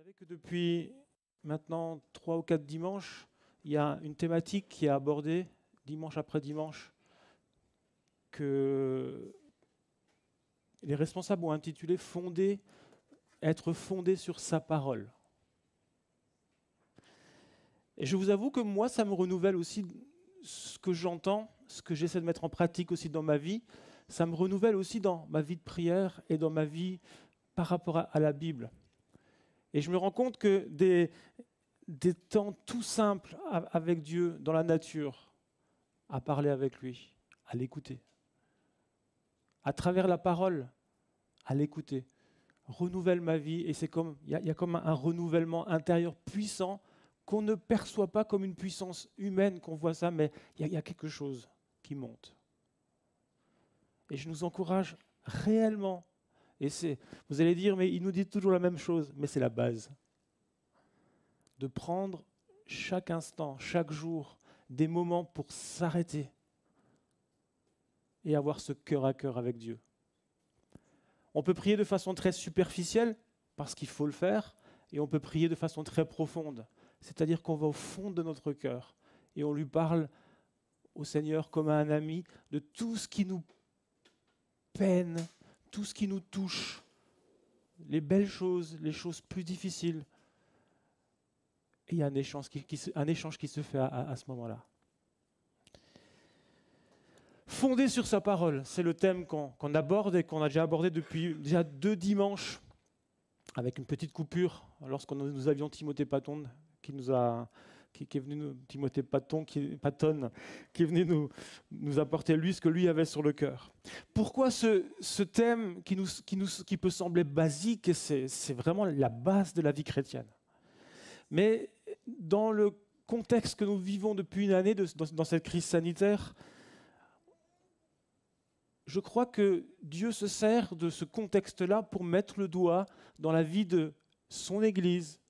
savez que depuis maintenant 3 ou 4 dimanches, il y a une thématique qui est abordée dimanche après dimanche que les responsables ont intitulé être fondé sur sa parole. Et je vous avoue que moi, ça me renouvelle aussi ce que j'entends, ce que j'essaie de mettre en pratique aussi dans ma vie. Ça me renouvelle aussi dans ma vie de prière et dans ma vie par rapport à la Bible. Et je me rends compte que des temps tout simples avec Dieu dans la nature, à parler avec lui, à l'écouter, à travers la parole, à l'écouter, renouvelle ma vie. Et c'est comme il y a comme un renouvellement intérieur puissant qu'on ne perçoit pas comme une puissance humaine qu'on voit ça, mais il y a quelque chose qui monte. Et je nous encourage réellement. Et vous allez dire, mais il nous dit toujours la même chose, mais c'est la base. De prendre chaque instant, chaque jour, des moments pour s'arrêter et avoir ce cœur à cœur avec Dieu. On peut prier de façon très superficielle, parce qu'il faut le faire, et on peut prier de façon très profonde. C'est-à-dire qu'on va au fond de notre cœur et on lui parle au Seigneur comme à un ami de tout ce qui nous peine, tout ce qui nous touche, les belles choses, les choses plus difficiles. Et il y a un échange qui se fait à ce moment-là. Fondé sur sa parole, c'est le thème qu'on aborde et qu'on a déjà abordé depuis déjà 2 dimanches, avec une petite coupure, lorsque nous avions Timothée Patton, qui est venu Timothée Patton, qui est venu nous apporter lui ce que lui avait sur le cœur. Pourquoi ce thème qui peut sembler basique, c'est vraiment la base de la vie chrétienne. Mais dans le contexte que nous vivons depuis une année, dans cette crise sanitaire, je crois que Dieu se sert de ce contexte-là pour mettre le doigt dans la vie de son Église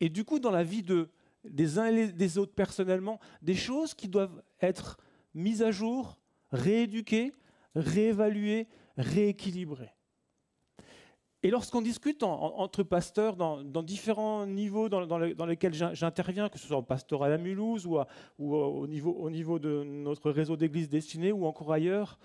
et du coup dans la vie des uns et des autres personnellement, des choses qui doivent être mises à jour, rééduquées, réévaluées, rééquilibrées. Et lorsqu'on discute entre pasteurs dans différents niveaux dans lesquels j'interviens, que ce soit en pastoral à Mulhouse ou au niveau de notre réseau d'églises destinées ou encore ailleurs,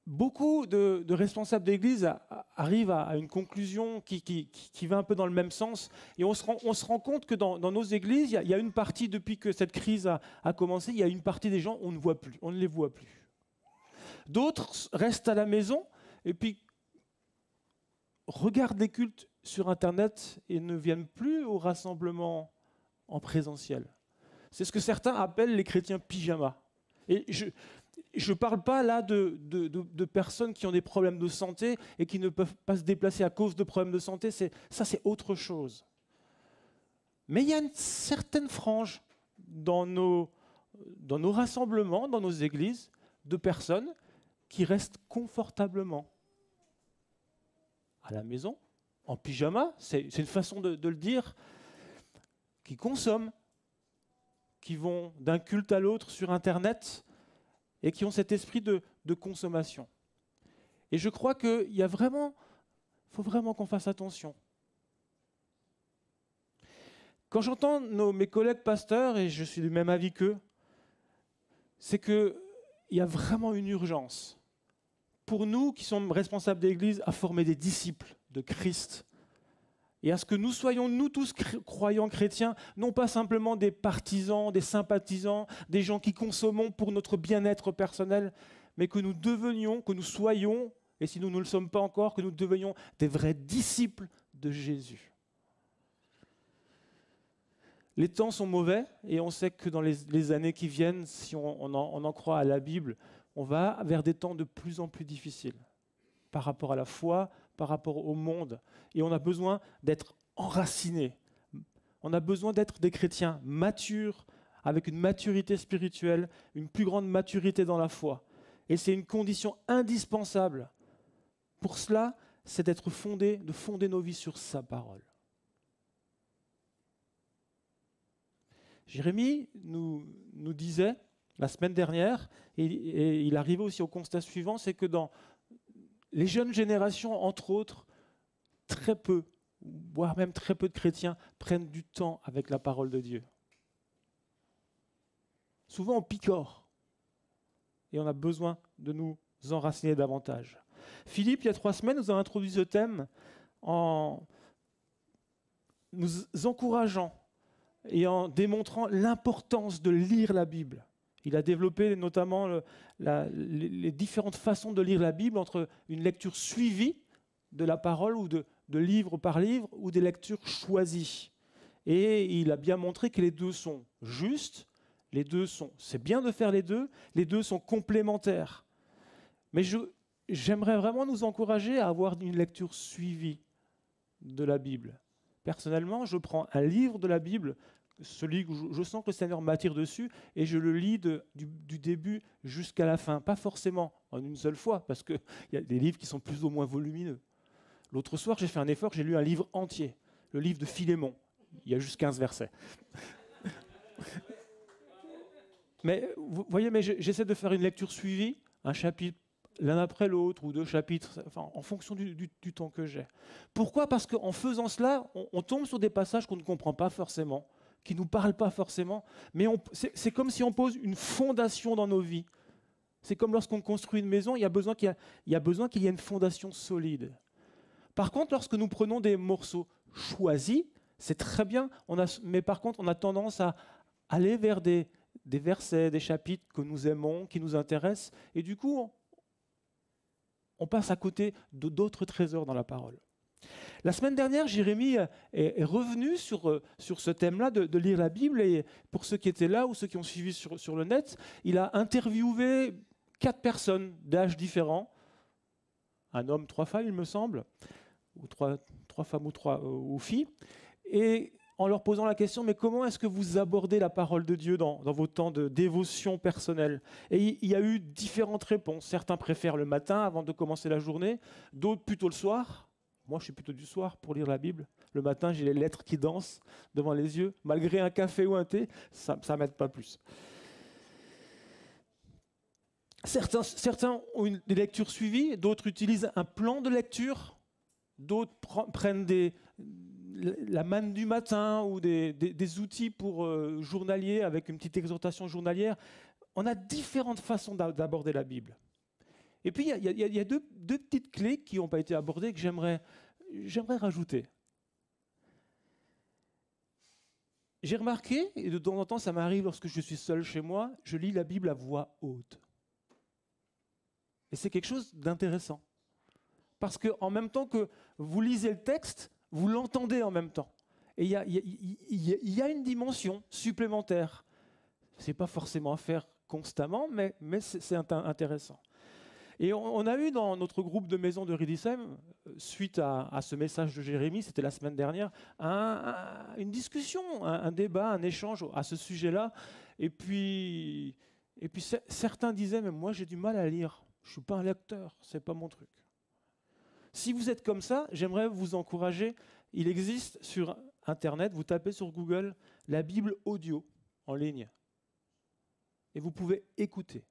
beaucoup de responsables d'église arrivent à une conclusion qui va un peu dans le même sens. Et on se rend compte que dans nos églises, il y a une partie, depuis que cette crise a commencé, il y a une partie des gens, on ne les voit plus. D'autres restent à la maison et puis regardent les cultes sur Internet et ne viennent plus au rassemblement en présentiel. C'est ce que certains appellent les chrétiens pyjama. Et je ne parle pas là de personnes qui ont des problèmes de santé et qui ne peuvent pas se déplacer à cause de problèmes de santé. Ça, c'est autre chose. Mais il y a une certaine frange dans nos rassemblements, dans nos églises, de personnes qui restent confortablement à la maison, en pyjama, c'est une façon de le dire, qui consomment, qui vont d'un culte à l'autre sur Internet et qui ont cet esprit de consommation. Et je crois qu'il faut vraiment qu'on fasse attention. Quand j'entends mes collègues pasteurs, et je suis du même avis qu'eux, c'est qu'il y a vraiment une urgence pour nous qui sommes responsables d'église à former des disciples de Christ et à ce que nous soyons, nous tous croyants chrétiens, non pas simplement des partisans, des sympathisants, des gens qui consommons pour notre bien-être personnel, mais que nous soyons, et si nous ne le sommes pas encore, que nous devenions des vrais disciples de Jésus. Les temps sont mauvais et on sait que dans les années qui viennent, si on en croit à la Bible, on va vers des temps de plus en plus difficiles par rapport à la foi, par rapport au monde. Et on a besoin d'être enracinés. On a besoin d'être des chrétiens matures, avec une maturité spirituelle, une plus grande maturité dans la foi. Et c'est une condition indispensable. Pour cela, c'est de fonder nos vies sur sa parole. Jérémie nous disait la semaine dernière, et il arrivait aussi au constat suivant, c'est que dans les jeunes générations, entre autres, très peu, voire même très peu de chrétiens prennent du temps avec la parole de Dieu. Souvent on picore et on a besoin de nous enraciner davantage. Philippe, il y a 3 semaines, nous a introduit ce thème en nous encourageant et en démontrant l'importance de lire la Bible. Il a développé notamment les différentes façons de lire la Bible entre une lecture suivie de la parole ou de livre par livre ou des lectures choisies. Et il a bien montré que les deux sont justes, c'est bien de faire les deux sont complémentaires. Mais j'aimerais vraiment nous encourager à avoir une lecture suivie de la Bible. Personnellement, je prends un livre de la Bible, celui que je sens que le Seigneur m'attire dessus, et je le lis du début jusqu'à la fin. Pas forcément en une seule fois, parce qu'il y a des livres qui sont plus ou moins volumineux. L'autre soir, j'ai fait un effort, j'ai lu un livre entier, le livre de Philémon. Il y a juste 15 versets. Mais vous voyez, j'essaie de faire une lecture suivie, un chapitre l'un après l'autre, ou 2 chapitres, enfin, en fonction du temps que j'ai. Pourquoi ? Parce qu'en faisant cela, on tombe sur des passages qu'on ne comprend pas forcément, qui ne nous parlent pas forcément, mais c'est comme si on pose une fondation dans nos vies. C'est comme lorsqu'on construit une maison, il y a besoin qu'il y ait une fondation solide. Par contre, lorsque nous prenons des morceaux choisis, c'est très bien, mais par contre, on a tendance à aller vers des versets, des chapitres que nous aimons, qui nous intéressent, et du coup, on passe à côté d'autres trésors dans la parole. La semaine dernière, Jérémie est revenu sur ce thème-là de lire la Bible, et pour ceux qui étaient là ou ceux qui ont suivi sur le net, il a interviewé 4 personnes d'âges différents, un homme, 3 femmes, il me semble, ou 3 femmes ou 3 filles, et en leur posant la question, mais comment est-ce que vous abordez la parole de Dieu dans vos temps de dévotion personnelle ? Et il y a eu différentes réponses. Certains préfèrent le matin avant de commencer la journée, d'autres plutôt le soir. Moi, je suis plutôt du soir pour lire la Bible. Le matin, j'ai les lettres qui dansent devant les yeux. Malgré un café ou un thé, ça ne m'aide pas plus. Certains ont des lectures suivies, d'autres utilisent un plan de lecture, d'autres prennent la manne du matin ou des outils pour journaliers avec une petite exhortation journalière. On a différentes façons d'aborder la Bible. Et puis, il y a deux petites clés qui n'ont pas été abordées que j'aimerais rajouter. J'ai remarqué, et de temps en temps ça m'arrive lorsque je suis seul chez moi, je lis la Bible à voix haute. Et c'est quelque chose d'intéressant. Parce qu'en même temps que vous lisez le texte, vous l'entendez en même temps. Et il y a une dimension supplémentaire. Ce n'est pas forcément à faire constamment, mais c'est intéressant. Et on a eu dans notre groupe de maison de Riedisheim, suite à ce message de Jérémie, c'était la semaine dernière, une discussion, un débat, un échange à ce sujet-là. Et puis certains disaient, mais moi j'ai du mal à lire, je ne suis pas un lecteur, ce n'est pas mon truc. Si vous êtes comme ça, j'aimerais vous encourager. Il existe sur Internet, vous tapez sur Google la Bible audio en ligne. Et vous pouvez écouter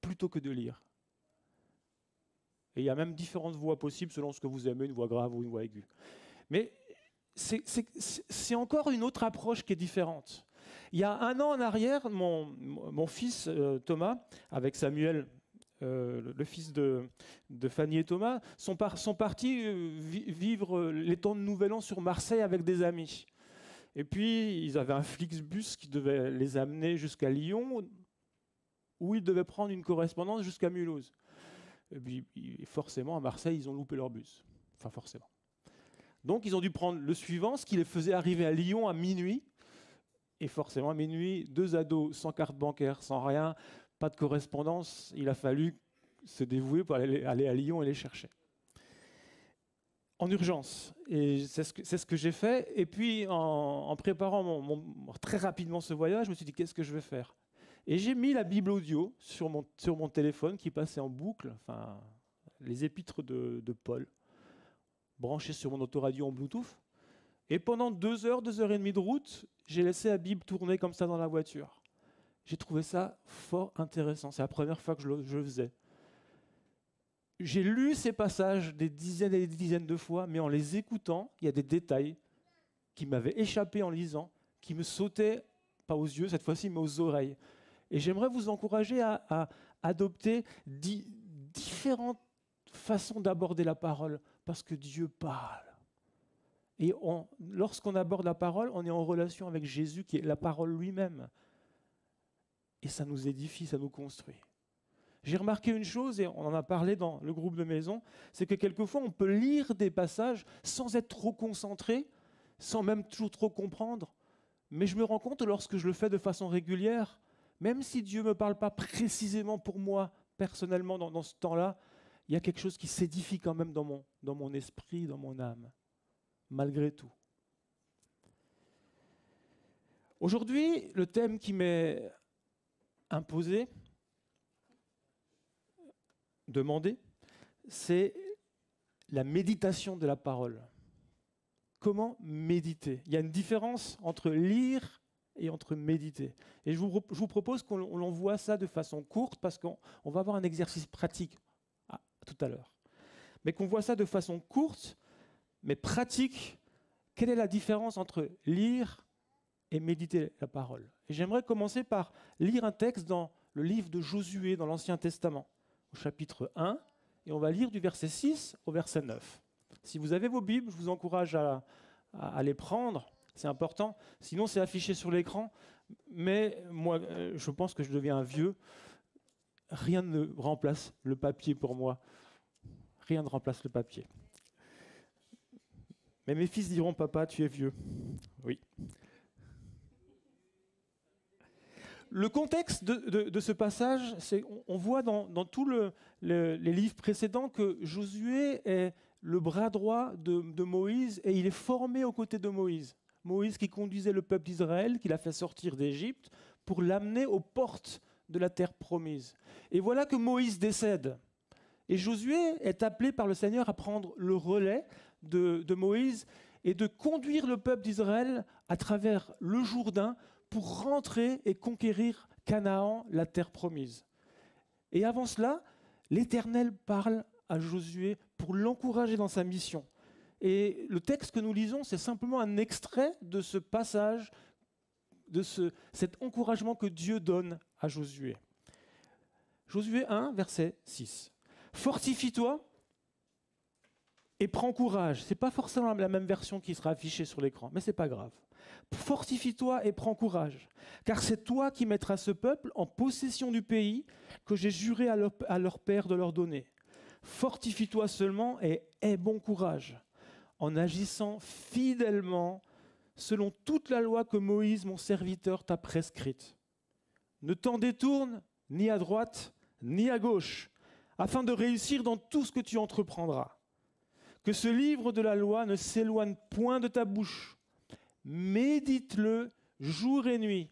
plutôt que de lire. Et il y a même différentes voix possibles selon ce que vous aimez, une voix grave ou une voix aiguë. Mais c'est encore une autre approche qui est différente. Il y a 1 an en arrière, mon fils Thomas, avec Samuel, le fils de Fanny et Thomas, sont partis vivre les temps de Nouvel An sur Marseille avec des amis. Et puis, ils avaient un Flixbus qui devait les amener jusqu'à Lyon, où ils devaient prendre une correspondance jusqu'à Mulhouse. Et puis, forcément, à Marseille, ils ont loupé leur bus. Enfin, forcément. Donc, ils ont dû prendre le suivant, ce qui les faisait arriver à Lyon à minuit. Et forcément, à minuit, 2 ados sans carte bancaire, sans rien, pas de correspondance, il a fallu se dévouer pour aller à Lyon et les chercher. En urgence. Et c'est ce que j'ai fait. Et puis, en préparant très rapidement ce voyage, je me suis dit, qu'est-ce que je vais faire ? Et j'ai mis la Bible audio sur mon téléphone qui passait en boucle, enfin, les épîtres de Paul, branché sur mon autoradio en Bluetooth. Et pendant 2 heures, 2 heures et demie de route, j'ai laissé la Bible tourner comme ça dans la voiture. J'ai trouvé ça fort intéressant. C'est la première fois que je le faisais. j'ai lu ces passages des dizaines et des dizaines de fois, mais en les écoutant, il y a des détails qui m'avaient échappé en lisant, qui me sautaient, pas aux yeux cette fois-ci, mais aux oreilles. Et j'aimerais vous encourager à adopter différentes façons d'aborder la parole, parce que Dieu parle. Et lorsqu'on aborde la parole, on est en relation avec Jésus, qui est la parole lui-même. Et ça nous édifie, ça nous construit. J'ai remarqué une chose, et on en a parlé dans le groupe de maison, c'est que quelquefois on peut lire des passages sans être trop concentré, sans même toujours trop comprendre. Mais je me rends compte, lorsque je le fais de façon régulière, même si Dieu ne me parle pas précisément pour moi, personnellement, dans ce temps-là, il y a quelque chose qui s'édifie quand même dans mon esprit, dans mon âme, malgré tout. Aujourd'hui, le thème qui m'est imposé, demandé, c'est la méditation de la parole. Comment méditer? Il y a une différence entre lire et entre méditer. Et je vous propose qu'on envoie ça de façon courte, parce qu'on va avoir un exercice pratique tout à l'heure. Mais qu'on voit ça de façon courte, mais pratique. Quelle est la différence entre lire et méditer la parole? Et j'aimerais commencer par lire un texte dans le livre de Josué, dans l'Ancien Testament, au chapitre 1, et on va lire du verset 6 au verset 9. Si vous avez vos Bibles, je vous encourage à les prendre, c'est important. Sinon, c'est affiché sur l'écran. Mais moi, je pense que je deviens vieux. Rien ne remplace le papier pour moi. Rien ne remplace le papier. Mais mes fils diront, papa, tu es vieux. Oui. Le contexte de ce passage, c'est on voit dans tous les livres précédents que Josué est le bras droit de Moïse, et il est formé aux côtés de Moïse. Moïse qui conduisait le peuple d'Israël, qui l'a fait sortir d'Égypte pour l'amener aux portes de la terre promise. Et voilà que Moïse décède. Et Josué est appelé par le Seigneur à prendre le relais de Moïse et de conduire le peuple d'Israël à travers le Jourdain pour rentrer et conquérir Canaan, la terre promise. Et avant cela, l'Éternel parle à Josué pour l'encourager dans sa mission. Et le texte que nous lisons, c'est simplement un extrait de ce passage, de cet encouragement que Dieu donne à Josué. Josué 1, verset 6. « Fortifie-toi et prends courage. » Ce n'est pas forcément la même version qui sera affichée sur l'écran, mais ce n'est pas grave. « Fortifie-toi et prends courage, car c'est toi qui mettras ce peuple en possession du pays que j'ai juré à leur père de leur donner. Fortifie-toi seulement et aie bon courage, en agissant fidèlement selon toute la loi que Moïse, mon serviteur, t'a prescrite. Ne t'en détourne ni à droite ni à gauche, afin de réussir dans tout ce que tu entreprendras. Que ce livre de la loi ne s'éloigne point de ta bouche. Médite-le jour et nuit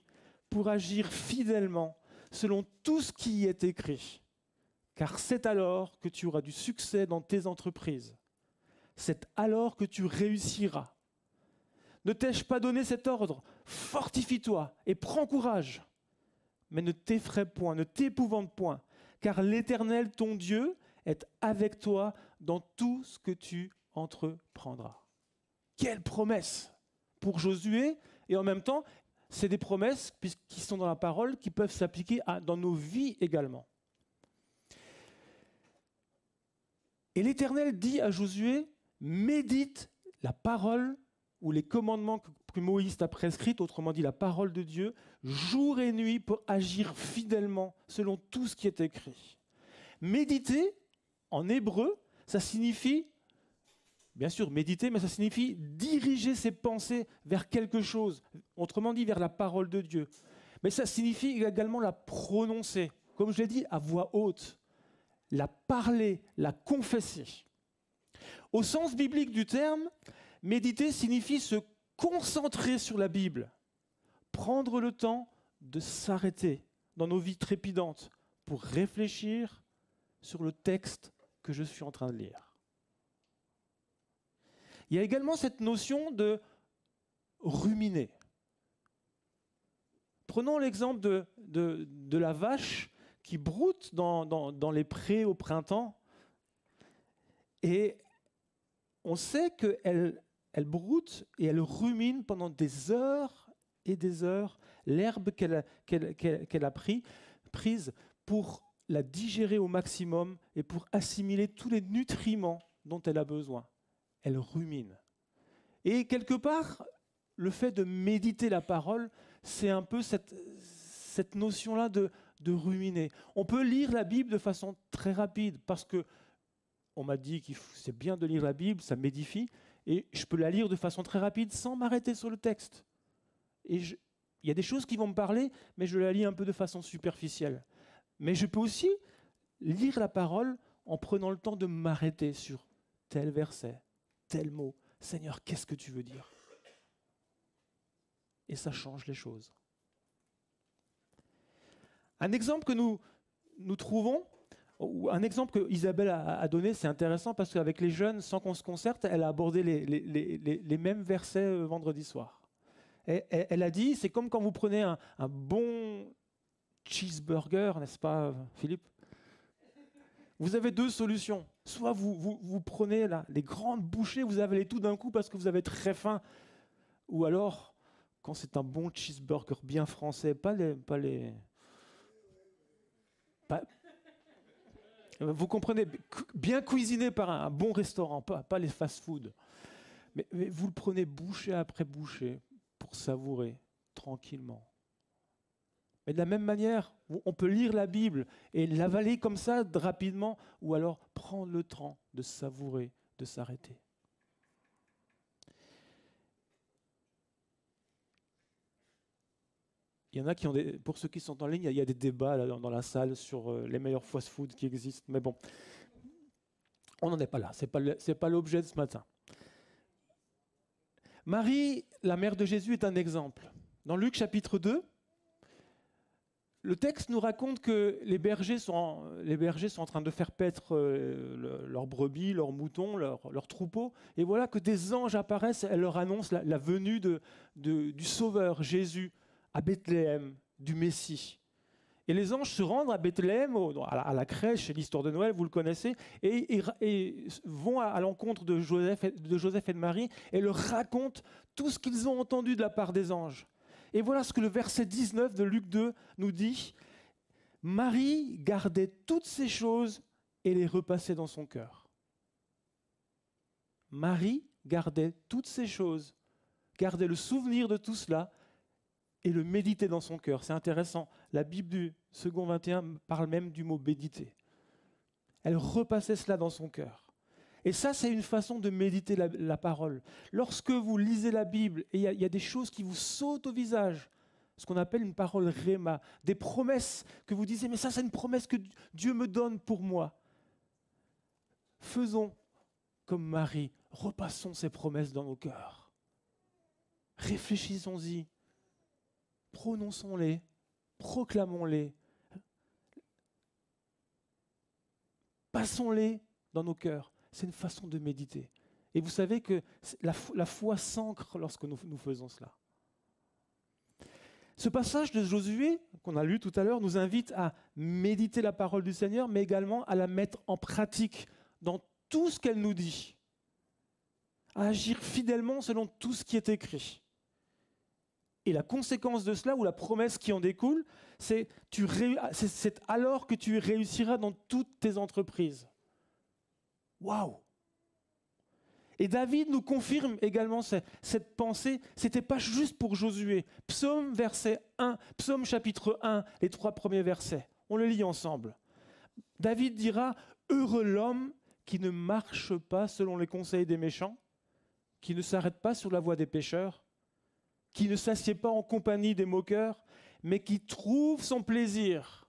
pour agir fidèlement selon tout ce qui y est écrit. Car c'est alors que tu auras du succès dans tes entreprises. C'est alors que tu réussiras. Ne t'ai-je pas donné cet ordre? Fortifie-toi et prends courage. Mais ne t'effraie point, ne t'épouvante point, car l'Éternel, ton Dieu, est avec toi dans tout ce que tu entreprendras. Quelle promesse pour Josué! Et en même temps, c'est des promesses qui sont dans la parole, qui peuvent s'appliquer dans nos vies également. Et l'Éternel dit à Josué, médite la parole ou les commandements que Moïse t'a prescrits, autrement dit la parole de Dieu, jour et nuit pour agir fidèlement selon tout ce qui est écrit. Méditer, en hébreu, ça signifie, bien sûr méditer, mais ça signifie diriger ses pensées vers quelque chose, autrement dit vers la parole de Dieu. Mais ça signifie également la prononcer, comme je l'ai dit, à voix haute. La parler, la confesser. Au sens biblique du terme, méditer signifie se concentrer sur la Bible, prendre le temps de s'arrêter dans nos vies trépidantes pour réfléchir sur le texte que je suis en train de lire. Il y a également cette notion de ruminer. Prenons l'exemple de la vache qui broute dans les prés au printemps. Et on sait qu'elle broute et elle rumine pendant des heures et des heures l'herbe qu'elle a prise pour la digérer au maximum et pour assimiler tous les nutriments dont elle a besoin. Elle rumine. Et quelque part, le fait de méditer la parole, c'est un peu cette notion-là de ruminer. On peut lire la Bible de façon très rapide parce que on m'a dit que c'est bien de lire la Bible, ça m'édifie, et je peux la lire de façon très rapide sans m'arrêter sur le texte. Et il y a des choses qui vont me parler, mais je la lis un peu de façon superficielle. Mais je peux aussi lire la parole en prenant le temps de m'arrêter sur tel verset, tel mot. Seigneur, qu'est-ce que tu veux dire ? Et ça change les choses. Un exemple que nous trouvons, ou un exemple que Isabelle a donné, c'est intéressant parce qu'avec les jeunes, sans qu'on se concerte, elle a abordé les mêmes versets vendredi soir. Et elle a dit, c'est comme quand vous prenez un bon cheeseburger, n'est-ce pas, Philippe ? Vous avez deux solutions. Soit vous prenez là, les grandes bouchées, vous avalez tout d'un coup parce que vous avez très faim. Ou alors, quand c'est un bon cheeseburger bien français, vous comprenez, bien cuisiné par un bon restaurant, pas les fast-food. Mais vous le prenez bouchée après bouchée pour savourer tranquillement. Mais de la même manière, on peut lire la Bible et l'avaler comme ça rapidement, ou alors prendre le temps de savourer, de s'arrêter. Il y en a qui ont pour ceux qui sont en ligne, il y a des débats là, dans la salle sur les meilleurs fast-food qui existent. Mais bon, on n'en est pas là. C'est pas l'objet de ce matin. Marie, la mère de Jésus, est un exemple. Dans Luc chapitre 2, le texte nous raconte que les bergers sont en train de faire paître leurs brebis, leurs moutons, leurs troupeaux. Et voilà que des anges apparaissent et leur annoncent la venue du Sauveur, Jésus, à Bethléem, du Messie. Et les anges se rendent à Bethléem, à la crèche, c'est l'histoire de Noël, vous le connaissez, et vont à l'encontre de Joseph et de Marie et leur racontent tout ce qu'ils ont entendu de la part des anges. Et voilà ce que le verset 19 de Luc 2 nous dit. Marie gardait toutes ces choses et les repassait dans son cœur. Marie gardait toutes ces choses, gardait le souvenir de tout cela et le méditait dans son cœur. C'est intéressant. La Bible du second 21 parle même du mot méditer. Elle repassait cela dans son cœur. Et ça, c'est une façon de méditer la parole. Lorsque vous lisez la Bible, et il y a des choses qui vous sautent au visage, ce qu'on appelle une parole réma, des promesses que vous disiez, mais ça, c'est une promesse que Dieu me donne pour moi. Faisons comme Marie, repassons ces promesses dans nos cœurs. Réfléchissons-y, prononçons-les, proclamons-les, passons-les dans nos cœurs. C'est une façon de méditer. Et vous savez que la foi s'ancre lorsque nous faisons cela. Ce passage de Josué, qu'on a lu tout à l'heure, nous invite à méditer la parole du Seigneur, mais également à la mettre en pratique dans tout ce qu'elle nous dit. À agir fidèlement selon tout ce qui est écrit. Et la conséquence de cela, ou la promesse qui en découle, c'est alors que tu réussiras dans toutes tes entreprises. Waouh! Et David nous confirme également cette pensée. Ce n'était pas juste pour Josué. Psaume chapitre 1, les 3 premiers versets. On le lit ensemble. David dira « Heureux l'homme qui ne marche pas selon les conseils des méchants, qui ne s'arrête pas sur la voie des pécheurs, qui ne s'assied pas en compagnie des moqueurs, mais qui trouve son plaisir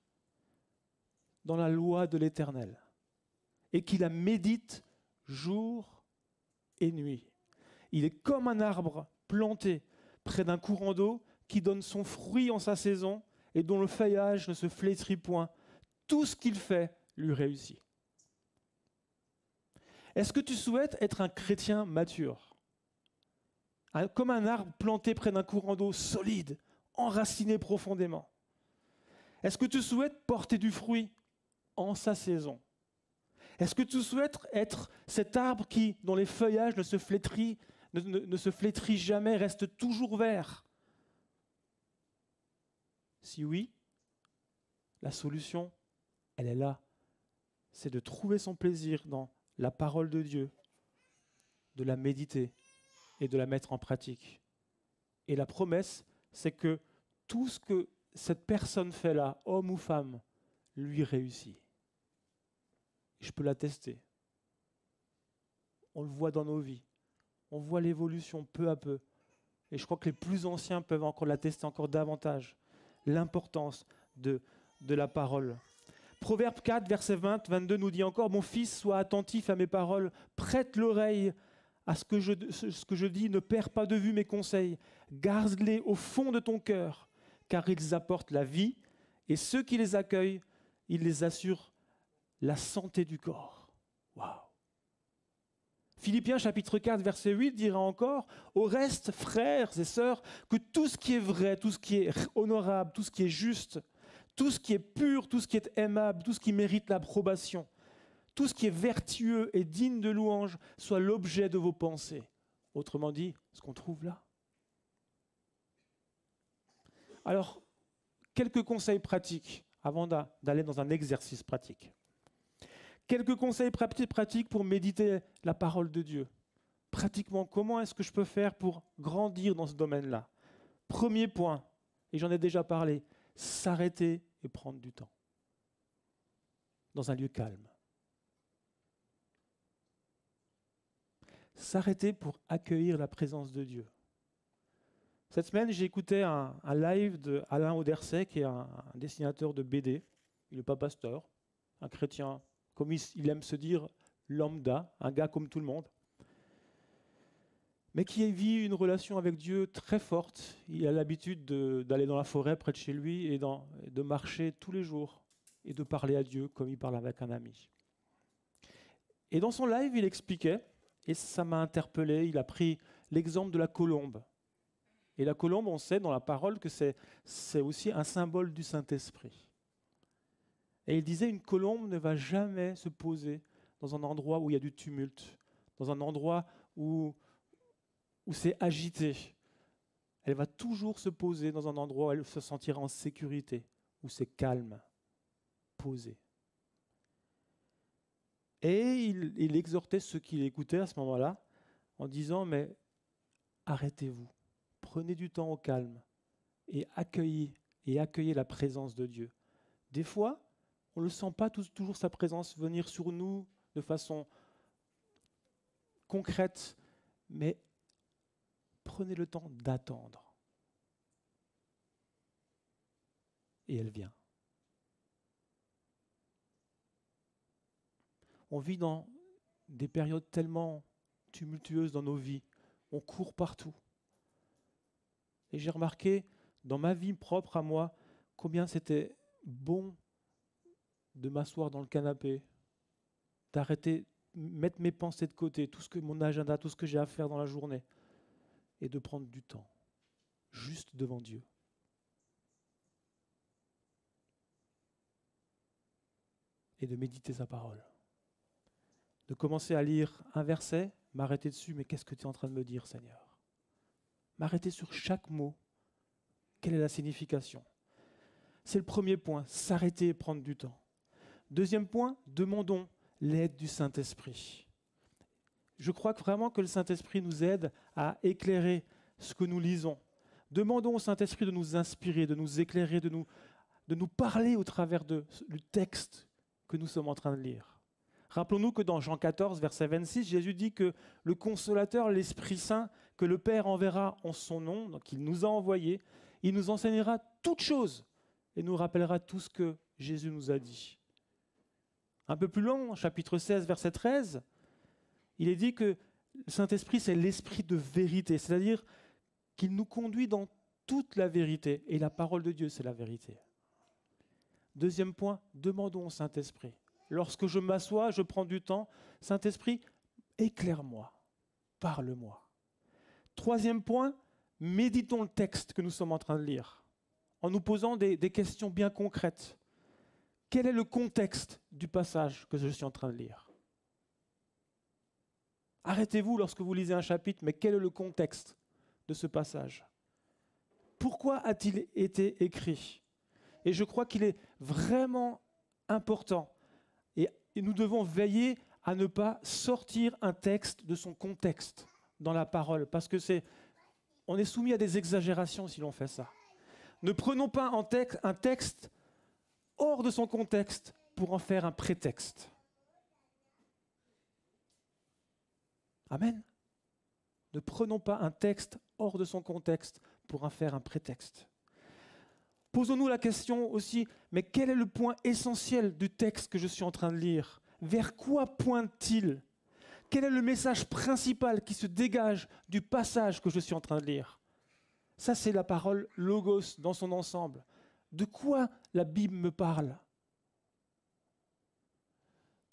dans la loi de l'Éternel et qui la médite jour et nuit. Il est comme un arbre planté près d'un courant d'eau qui donne son fruit en sa saison et dont le feuillage ne se flétrit point. Tout ce qu'il fait lui réussit. » Est-ce que tu souhaites être un chrétien mature ? Comme un arbre planté près d'un courant d'eau solide, enraciné profondément. Est-ce que tu souhaites porter du fruit en sa saison ? Est-ce que tu souhaites être cet arbre dont les feuillages ne se flétrissent jamais, reste toujours vert? Si oui, la solution, elle est là. C'est de trouver son plaisir dans la parole de Dieu, de la méditer et de la mettre en pratique. Et la promesse, c'est que tout ce que cette personne fait là, homme ou femme, lui réussit. Je peux l'attester. On le voit dans nos vies. On voit l'évolution peu à peu. Et je crois que les plus anciens peuvent encore l'attester encore davantage. L'importance de la parole. Proverbe 4, verset 20-22 nous dit encore « Mon fils, sois attentif à mes paroles, prête l'oreille à ce que je dis, ne perds pas de vue mes conseils, garde-les au fond de ton cœur, car ils apportent la vie, et ceux qui les accueillent, ils les assurent la santé du corps. » Waouh! Philippiens chapitre 4, verset 8 dira encore « Au reste, frères et sœurs, que tout ce qui est vrai, tout ce qui est honorable, tout ce qui est juste, tout ce qui est pur, tout ce qui est aimable, tout ce qui mérite l'approbation, tout ce qui est vertueux et digne de louange, soit l'objet de vos pensées. » Autrement dit, ce qu'on trouve là. Alors, quelques conseils pratiques avant d'aller dans un exercice pratique. Quelques conseils pratiques pour méditer la parole de Dieu. Pratiquement, comment est-ce que je peux faire pour grandir dans ce domaine-là? Premier point, et j'en ai déjà parlé, s'arrêter et prendre du temps. Dans un lieu calme. S'arrêter pour accueillir la présence de Dieu. Cette semaine, j'ai écouté un live d'Alain Auderset, qui est un dessinateur de BD. Il n'est pas pasteur, un chrétien, comme il aime se dire, lambda, un gars comme tout le monde, mais qui vit une relation avec Dieu très forte. Il a l'habitude d'aller dans la forêt près de chez lui et de marcher tous les jours et de parler à Dieu comme il parle avec un ami. Et dans son live, il expliquait, et ça m'a interpellé, il a pris l'exemple de la colombe. Et la colombe, on sait dans la parole que c'est aussi un symbole du Saint-Esprit. Et il disait, une colombe ne va jamais se poser dans un endroit où il y a du tumulte, dans un endroit où c'est agité. Elle va toujours se poser dans un endroit où elle se sentira en sécurité, où c'est calme, posé. Et il exhortait ceux qui l'écoutaient à ce moment-là en disant, mais arrêtez-vous, prenez du temps au calme et accueillez la présence de Dieu. Des fois, on ne sent pas toujours sa présence venir sur nous de façon concrète, mais prenez le temps d'attendre. Et elle vient. On vit dans des périodes tellement tumultueuses dans nos vies. On court partout. Et j'ai remarqué dans ma vie propre à moi combien c'était bon de m'asseoir dans le canapé, d'arrêter, mettre mes pensées de côté, mon agenda, tout ce que j'ai à faire dans la journée, et de prendre du temps, juste devant Dieu. Et de méditer sa parole. De commencer à lire un verset, m'arrêter dessus, mais qu'est-ce que tu es en train de me dire, Seigneur? M'arrêter sur chaque mot. Quelle est la signification? C'est le premier point, s'arrêter et prendre du temps. Deuxième point, demandons l'aide du Saint-Esprit. Je crois vraiment que le Saint-Esprit nous aide à éclairer ce que nous lisons. Demandons au Saint-Esprit de nous inspirer, de nous éclairer, de nous parler au travers du texte que nous sommes en train de lire. Rappelons-nous que dans Jean 14, verset 26, Jésus dit que le Consolateur, l'Esprit Saint, que le Père enverra en son nom, donc il nous a envoyé, il nous enseignera toutes choses et nous rappellera tout ce que Jésus nous a dit. Un peu plus loin, chapitre 16, verset 13, il est dit que le Saint-Esprit, c'est l'Esprit de vérité, c'est-à-dire qu'il nous conduit dans toute la vérité. Et la parole de Dieu, c'est la vérité. Deuxième point, demandons au Saint-Esprit. Lorsque je m'assois, je prends du temps. Saint-Esprit, éclaire-moi, parle-moi. Troisième point, méditons le texte que nous sommes en train de lire, en nous posant des questions bien concrètes. quel est le contexte du passage que je suis en train de lire? Arrêtez-vous lorsque vous lisez un chapitre, mais quel est le contexte de ce passage? Pourquoi a-t-il été écrit? Et je crois qu'il est vraiment important. Et nous devons veiller à ne pas sortir un texte de son contexte dans la parole, parce que on est soumis à des exagérations si l'on fait ça. Ne prenons pas un texte hors de son contexte pour en faire un prétexte. Amen. Ne prenons pas un texte hors de son contexte pour en faire un prétexte. Posons-nous la question aussi, mais quel est le point essentiel du texte que je suis en train de lire? Vers quoi pointe-t-il? Quel est le message principal qui se dégage du passage que je suis en train de lire? Ça, c'est la parole logos dans son ensemble. De quoi la Bible me parle?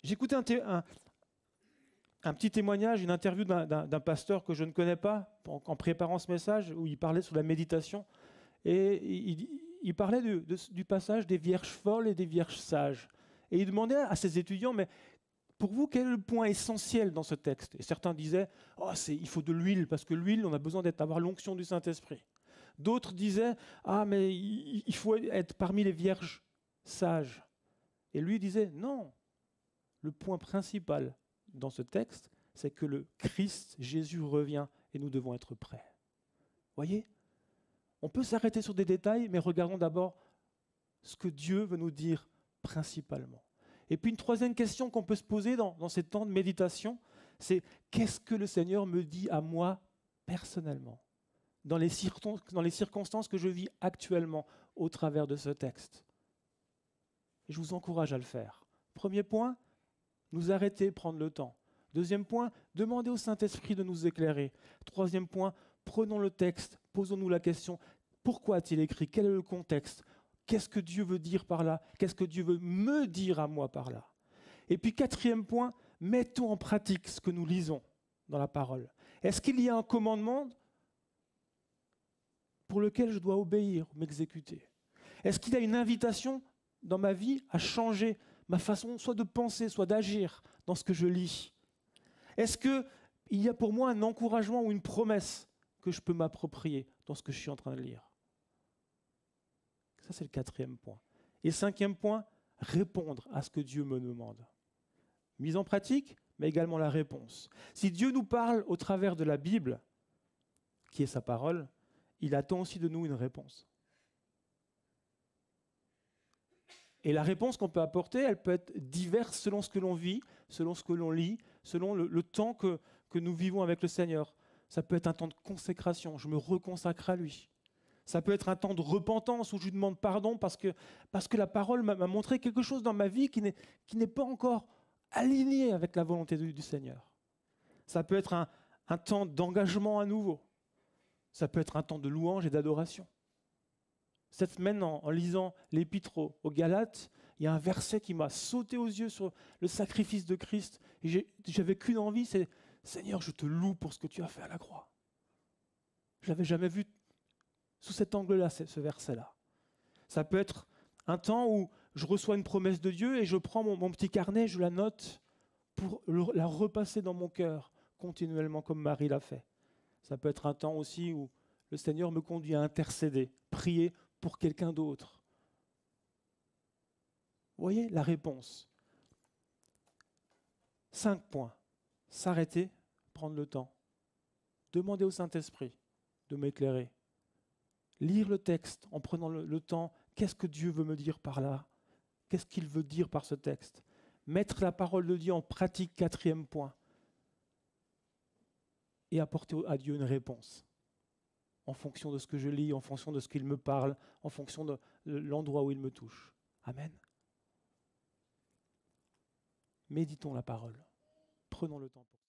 J'écoutais un petit témoignage, une interview d'un pasteur que je ne connais pas, en préparant ce message, où il parlait sur la méditation. Et il parlait du passage des vierges folles et des vierges sages. Et il demandait à ses étudiants, mais pour vous, quel est le point essentiel dans ce texte? Et certains disaient, oh, il faut de l'huile, parce que l'huile, on a besoin d'avoir l'onction du Saint-Esprit. D'autres disaient, ah, mais il faut être parmi les vierges sages. Et lui disait, non, le point principal dans ce texte, c'est que le Christ, Jésus, revient et nous devons être prêts. Voyez? On peut s'arrêter sur des détails, mais regardons d'abord ce que Dieu veut nous dire principalement. Et puis une troisième question qu'on peut se poser dans ces temps de méditation, c'est qu'est-ce que le Seigneur me dit à moi personnellement, dans les circonstances que je vis actuellement au travers de ce texte? Et je vous encourage à le faire. Premier point, nous arrêter, prendre le temps. Deuxième point, demander au Saint-Esprit de nous éclairer. Troisième point, prenons le texte, posons-nous la question, pourquoi a-t-il écrit? Quel est le contexte? Qu'est-ce que Dieu veut dire par là? Qu'est-ce que Dieu veut me dire à moi par là? Et puis quatrième point, mettons en pratique ce que nous lisons dans la parole. Est-ce qu'il y a un commandement pour lequel je dois obéir, m'exécuter? Est-ce qu'il y a une invitation dans ma vie à changer ma façon soit de penser, soit d'agir dans ce que je lis? Est-ce qu'il y a pour moi un encouragement ou une promesse que je peux m'approprier dans ce que je suis en train de lire? Ça, c'est le quatrième point. Et cinquième point, répondre à ce que Dieu me demande. Mise en pratique, mais également la réponse. Si Dieu nous parle au travers de la Bible, qui est sa parole, il attend aussi de nous une réponse. Et la réponse qu'on peut apporter, elle peut être diverse selon ce que l'on vit, selon ce que l'on lit, selon le temps que nous vivons avec le Seigneur. Ça peut être un temps de consécration, je me reconsacre à lui. Ça peut être un temps de repentance où je lui demande pardon parce que la parole m'a montré quelque chose dans ma vie qui n'est pas encore aligné avec la volonté du Seigneur. Ça peut être un temps d'engagement à nouveau. Ça peut être un temps de louange et d'adoration. Cette semaine, en lisant l'épître aux Galates, il y a un verset qui m'a sauté aux yeux sur le sacrifice de Christ. Et j'avais qu'une envie, c'est « Seigneur, je te loue pour ce que tu as fait à la croix ». Je ne l'avais jamais vu sous cet angle-là, ce verset-là. Ça peut être un temps où je reçois une promesse de Dieu et je prends mon petit carnet, je la note pour la repasser dans mon cœur continuellement comme Marie l'a fait. Ça peut être un temps aussi où le Seigneur me conduit à intercéder, prier pour quelqu'un d'autre. Vous voyez la réponse. 5 points. S'arrêter, prendre le temps. Demander au Saint-Esprit de m'éclairer. Lire le texte en prenant le temps. Qu'est-ce que Dieu veut me dire par là? Qu'est-ce qu'il veut dire par ce texte? Mettre la parole de Dieu en pratique, 4e point. Et apporter à Dieu une réponse. En fonction de ce que je lis, en fonction de ce qu'il me parle, en fonction de l'endroit où il me touche. Amen. Méditons la parole. Prenons le temps pour